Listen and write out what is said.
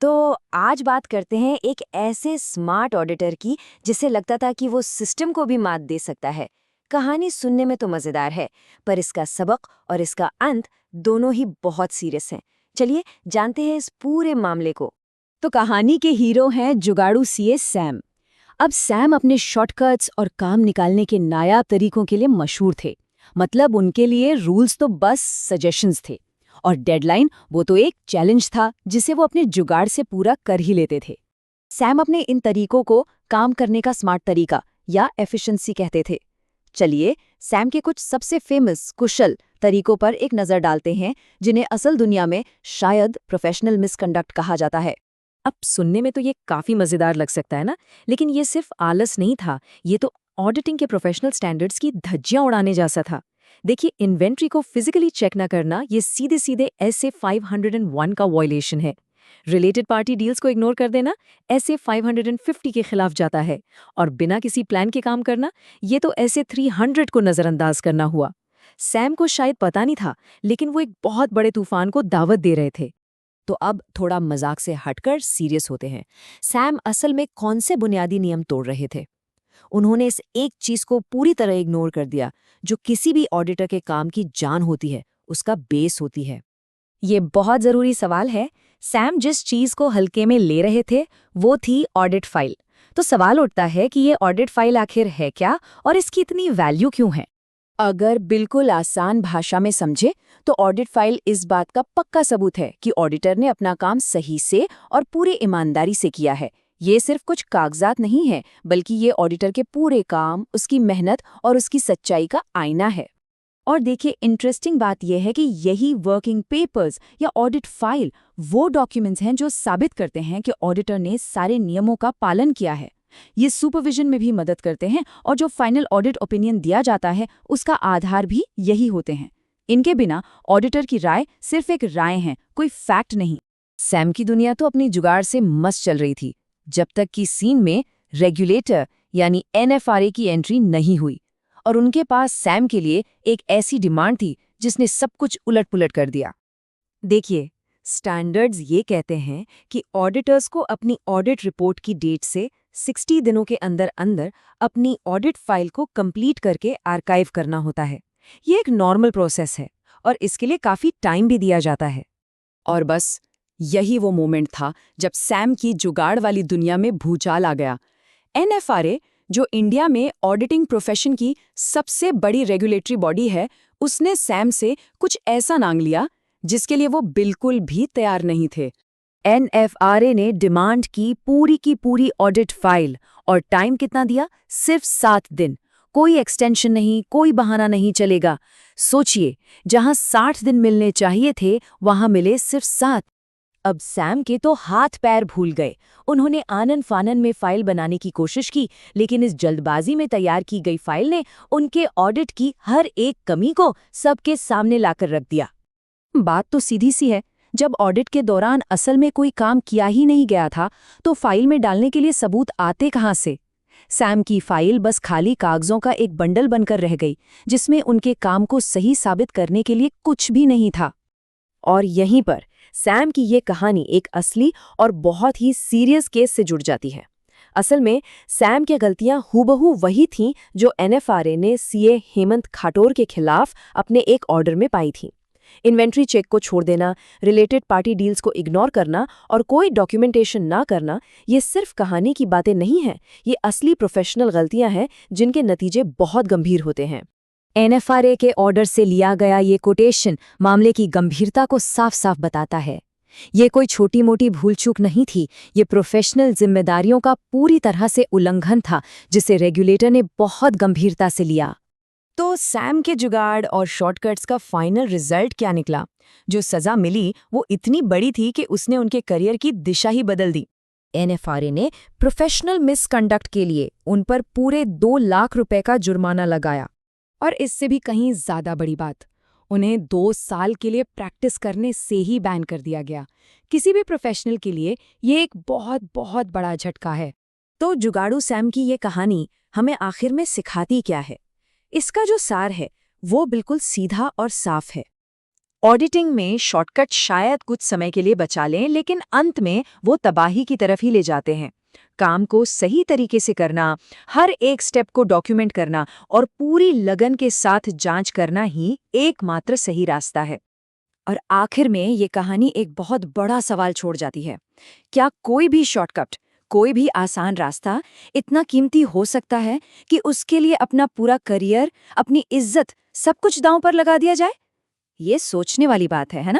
तो आज बात करते हैं एक ऐसे स्मार्ट ऑडिटर की जिसे लगता था कि वो सिस्टम को भी मात दे सकता है। कहानी सुनने में तो मजेदार है, पर इसका सबक और इसका अंत दोनों ही बहुत सीरियस हैं। चलिए जानते हैं इस पूरे मामले को। तो कहानी के हीरो हैं जुगाड़ू सीए सैम। अब सैम अपने शॉर्टकट्स और काम निकालने के नायाब तरीकों के लिए मशहूर थे। मतलब उनके लिए रूल्स तो बस सजेशंस थे और डेडलाइन वो तो एक चैलेंज था जिसे वो अपने जुगाड़ से पूरा कर ही लेते थे। सैम अपने इन तरीकों को काम करने का स्मार्ट तरीका या एफिशिएंसी कहते थे। चलिए सैम के कुछ सबसे फेमस कुशल तरीकों पर एक नज़र डालते हैं, जिन्हें असल दुनिया में शायद प्रोफेशनल मिसकंडक्ट कहा जाता है। अब सुनने में तो ये काफी मजेदार लग सकता है ना, लेकिन ये सिर्फ आलस नहीं था, ये तो ऑडिटिंग के प्रोफेशनल स्टैंडर्ड्स की धज्जियां उड़ाने जैसा था। देखिए, इन्वेंट्री को फिजिकली चेक ना करना ये सीधे सीधे SA 501 का वॉयलेशन है। रिलेटेड पार्टी डील्स को इग्नोर कर देना SA 550 के खिलाफ जाता है, और बिना किसी प्लान के काम करना ये तो SA 300 को नजरअंदाज करना हुआ। सैम को शायद पता नहीं था, लेकिन वो एक बहुत बड़े तूफान को दावत दे रहे थे। तो अब थोड़ा मजाक से हटकर सीरियस होते हैं। सैम असल में कौन से बुनियादी नियम तोड़ रहे थे? उन्होंने इस एक चीज को पूरी तरह इग्नोर कर दिया, जो किसी भी ऑडिटर के काम की जान होती है, उसका बेस होती है। ये बहुत जरूरी सवाल है। सैम जिस चीज को हल्के में ले रहे थे वो थी ऑडिट फाइल। तो सवाल उठता है कि ये ऑडिट फाइल आखिर है क्या और इसकी इतनी वैल्यू क्यों है। अगर बिल्कुल आसान भाषा में समझे तो ऑडिट फाइल इस बात का पक्का सबूत है कि ऑडिटर ने अपना काम सही से और पूरी ईमानदारी से किया है। ये सिर्फ कुछ कागजात नहीं है, बल्कि ये ऑडिटर के पूरे काम, उसकी मेहनत और उसकी सच्चाई का आईना है। और देखिए, इंटरेस्टिंग बात यह है कि यही वर्किंग पेपर्स या ऑडिट फाइल वो डॉक्यूमेंट्स हैं जो साबित करते हैं कि ऑडिटर ने सारे नियमों का पालन किया है। ये सुपरविजन में भी मदद करते हैं और जो फाइनल ऑडिट ओपिनियन दिया जाता है उसका आधार भी यही होते हैं। इनके बिना ऑडिटर की राय सिर्फ एक राय है, कोई फैक्ट नहीं। सैम की दुनिया तो अपनी जुगाड़ से मस्त चल रही थी, जब तक कि सीन में रेगुलेटर यानी NFRA की एंट्री नहीं हुई, और उनके पास सैम के लिए एक ऐसी डिमांड थी जिसने सब कुछ उलट-पुलट कर दिया। देखिए, स्टैंडर्ड्स ये कहते हैं कि ऑडिटर्स को अपनी ऑडिट रिपोर्ट की डेट से 60 दिनों के अंदर अंदर अपनी ऑडिट फाइल को कंप्लीट करके आर्काइव करना होता है। ये एक नॉर्मल प्रोसेस है और इसके लिए काफी टाइम भी दिया जाता है। और बस यही वो मोमेंट था जब सैम की जुगाड़ वाली दुनिया में भूचाल आ गया। NFRA, जो इंडिया में ऑडिटिंग प्रोफेशन की सबसे बड़ी रेगुलेटरी बॉडी है, उसने सैम से कुछ ऐसा मांग लिया जिसके लिए वो बिल्कुल भी तैयार नहीं थे। NFRA ने डिमांड की पूरी ऑडिट फाइल, और टाइम कितना दिया? सिर्फ 7 दिन। कोई एक्सटेंशन नहीं, कोई बहाना नहीं चलेगा। सोचिए, जहां 60 दिन मिलने चाहिए थे वहां मिले सिर्फ 7। अब सैम के तो हाथ पैर भूल गए। उन्होंने आनन फानन में फाइल बनाने की कोशिश की, लेकिन इस जल्दबाजी में तैयार की गई फाइल ने उनके ऑडिट की हर एक कमी को सबके सामने लाकर रख दिया। बात तो सीधी सी है, जब ऑडिट के दौरान असल में कोई काम किया ही नहीं गया था, तो फाइल में डालने के लिए सबूत आते कहां से? सैम की फाइल बस खाली कागजों का एक बंडल बनकर रह गई, जिसमें उनके काम को सही साबित करने के लिए कुछ भी नहीं था। और यहीं पर सैम की ये कहानी एक असली और बहुत ही सीरियस केस से जुड़ जाती है। असल में सैम की गलतियां हूबहू वही थीं जो NFRA ने CA हेमंत खाटोर के खिलाफ अपने एक ऑर्डर में पाई थीं। इन्वेंट्री चेक को छोड़ देना, रिलेटेड पार्टी डील्स को इग्नोर करना और कोई डॉक्यूमेंटेशन ना करना, ये सिर्फ कहानी की बातें नहीं हैं, ये असली प्रोफेशनल गलतियां हैं जिनके नतीजे बहुत गंभीर होते हैं। NFRA के ऑर्डर से लिया गया ये कोटेशन मामले की गंभीरता को साफ साफ बताता है। ये कोई छोटी मोटी भूल चूक नहीं थी, ये प्रोफेशनल जिम्मेदारियों का पूरी तरह से उल्लंघन था, जिसे रेगुलेटर ने बहुत गंभीरता से लिया। तो सैम के जुगाड़ और शॉर्टकट्स का फाइनल रिजल्ट क्या निकला? जो सजा मिली वो इतनी बड़ी थी कि उसने उनके करियर की दिशा ही बदल दी। NFRA ने प्रोफेशनल मिसकंडक्ट के लिए उन पर पूरे 2 लाख रुपए का जुर्माना लगाया। और इससे भी कहीं ज्यादा बड़ी बात, उन्हें 2 साल के लिए प्रैक्टिस करने से ही बैन कर दिया गया। किसी भी प्रोफेशनल के लिए ये एक बहुत बहुत बड़ा झटका है। तो जुगाड़ू सैम की ये कहानी हमें आखिर में सिखाती क्या है? इसका जो सार है वो बिल्कुल सीधा और साफ है। ऑडिटिंग में शॉर्टकट शायद कुछ समय के लिए बचा लें, लेकिन अंत में वो तबाही की तरफ ही ले जाते हैं। काम को सही तरीके से करना, हर एक स्टेप को डॉक्यूमेंट करना और पूरी लगन के साथ जांच करना ही एकमात्र सही रास्ता है। और आखिर में ये कहानी एक बहुत बड़ा सवाल छोड़ जाती है। क्या कोई भी शॉर्टकट, कोई भी आसान रास्ता इतना कीमती हो सकता है कि उसके लिए अपना पूरा करियर, अपनी इज्जत, सब कुछ दांव पर लगा दिया जाए? ये सोचने वाली बात है ना?